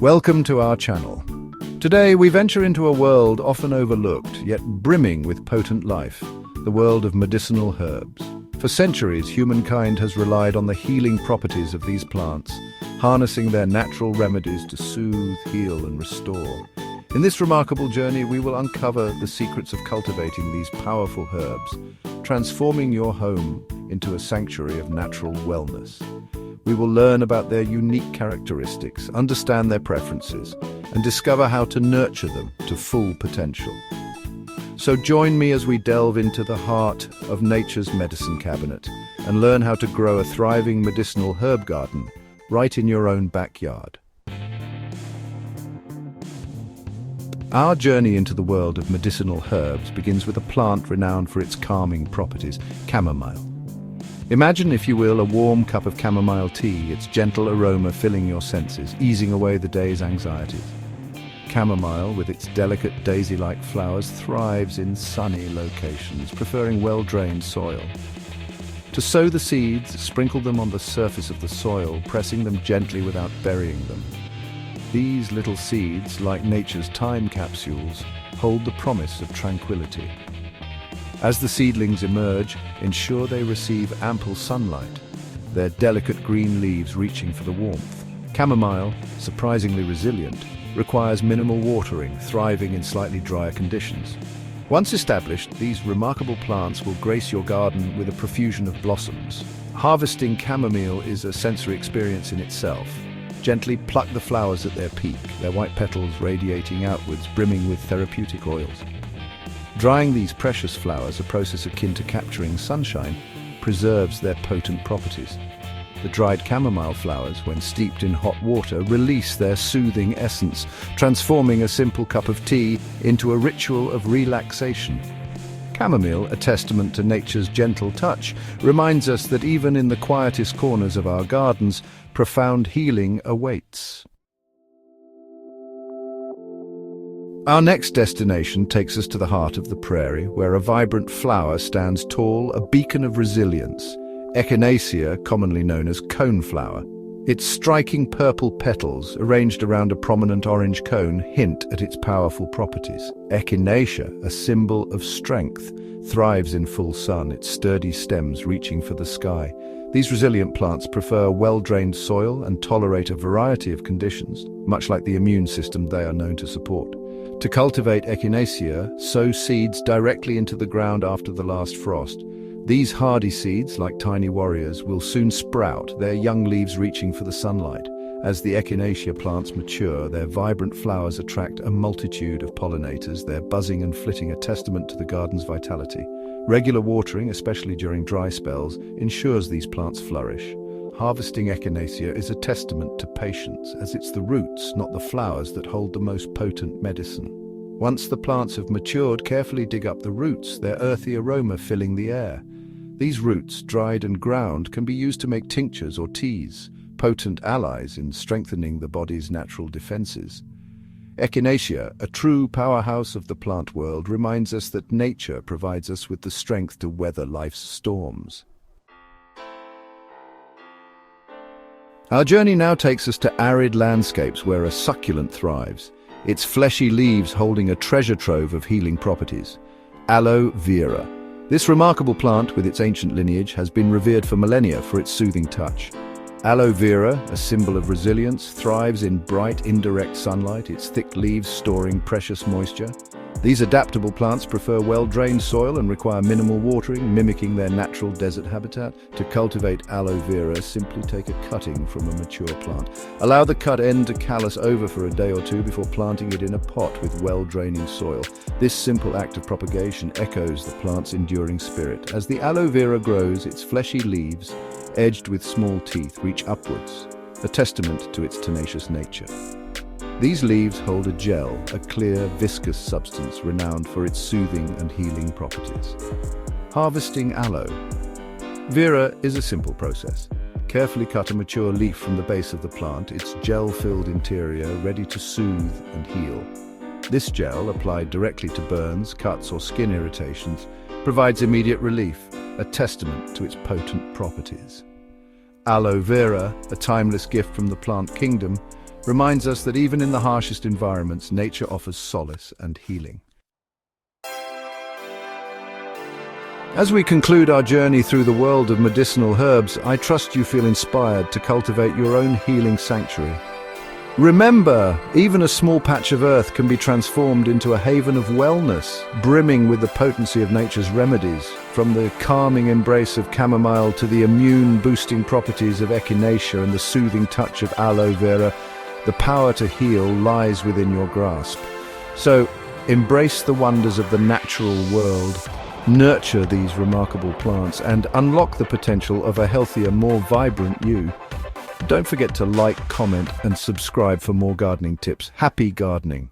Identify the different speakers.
Speaker 1: Welcome to our channel. Today we venture into a world often overlooked, yet brimming with potent life, the world of medicinal herbs. For centuries, humankind has relied on the healing properties of these plants, harnessing their natural remedies to soothe, heal, and restore. In this remarkable journey, we will uncover the secrets of cultivating these powerful herbs, transforming your home into a sanctuary of natural wellness. We will learn about their unique characteristics, understand their preferences, and discover how to nurture them to full potential. So join me as we delve into the heart of nature's medicine cabinet and learn how to grow a thriving medicinal herb garden right in your own backyard. Our journey into the world of medicinal herbs begins with a plant renowned for its calming properties, chamomile. Imagine, if you will, a warm cup of chamomile tea, its gentle aroma filling your senses, easing away the day's anxieties. Chamomile, with its delicate daisy-like flowers, thrives in sunny locations, preferring well-drained soil. To sow the seeds, sprinkle them on the surface of the soil, pressing them gently without burying them. These little seeds, like nature's time capsules, hold the promise of tranquility. As the seedlings emerge, ensure they receive ample sunlight, their delicate green leaves reaching for the warmth. Chamomile, surprisingly resilient, requires minimal watering, thriving in slightly drier conditions. Once established, these remarkable plants will grace your garden with a profusion of blossoms. Harvesting chamomile is a sensory experience in itself. Gently pluck the flowers at their peak, their white petals radiating outwards, brimming with therapeutic oils. Drying these precious flowers, a process akin to capturing sunshine, preserves their potent properties. The dried chamomile flowers, when steeped in hot water, release their soothing essence, transforming a simple cup of tea into a ritual of relaxation. Chamomile, a testament to nature's gentle touch, reminds us that even in the quietest corners of our gardens, profound healing awaits. Our next destination takes us to the heart of the prairie, where a vibrant flower stands tall, a beacon of resilience. Echinacea, commonly known as coneflower. Its striking purple petals, arranged around a prominent orange cone, hint at its powerful properties. Echinacea, a symbol of strength, thrives in full sun, its sturdy stems reaching for the sky. These resilient plants prefer well-drained soil and tolerate a variety of conditions, much like the immune system they are known to support. To cultivate Echinacea, sow seeds directly into the ground after the last frost. These hardy seeds, like tiny warriors, will soon sprout, their young leaves reaching for the sunlight. As the Echinacea plants mature, their vibrant flowers attract a multitude of pollinators, their buzzing and flitting a testament to the garden's vitality. Regular watering, especially during dry spells, ensures these plants flourish. Harvesting Echinacea is a testament to patience, as it's the roots, not the flowers, that hold the most potent medicine. Once the plants have matured, carefully dig up the roots, their earthy aroma filling the air. These roots, dried and ground, can be used to make tinctures or teas, potent allies in strengthening the body's natural defenses. Echinacea, a true powerhouse of the plant world, reminds us that nature provides us with the strength to weather life's storms. Our journey now takes us to arid landscapes where a succulent thrives, its fleshy leaves holding a treasure trove of healing properties. Aloe Vera. This remarkable plant, with its ancient lineage, has been revered for millennia for its soothing touch. Aloe vera, a symbol of resilience, thrives in bright, indirect sunlight, its thick leaves storing precious moisture. These adaptable plants prefer well-drained soil and require minimal watering, mimicking their natural desert habitat. To cultivate aloe vera, simply take a cutting from a mature plant. Allow the cut end to callus over for a day or two before planting it in a pot with well-draining soil. This simple act of propagation echoes the plant's enduring spirit. As the aloe vera grows, its fleshy leaves, edged with small teeth, reach upwards, a testament to its tenacious nature. These leaves hold a gel, a clear, viscous substance renowned for its soothing and healing properties. Harvesting aloe. Vera is a simple process. Carefully cut a mature leaf from the base of the plant, its gel-filled interior ready to soothe and heal. This gel, applied directly to burns, cuts, or skin irritations, provides immediate relief, a testament to its potent properties. Aloe vera, a timeless gift from the plant kingdom, reminds us that even in the harshest environments, nature offers solace and healing. As we conclude our journey through the world of medicinal herbs, I trust you feel inspired to cultivate your own healing sanctuary. Remember, even a small patch of earth can be transformed into a haven of wellness, brimming with the potency of nature's remedies, from the calming embrace of chamomile to the immune-boosting properties of Echinacea and the soothing touch of Aloe Vera. The power to heal lies within your grasp. So, embrace the wonders of the natural world, nurture these remarkable plants, and unlock the potential of a healthier, more vibrant you. Don't forget to like, comment, and subscribe for more gardening tips. Happy gardening!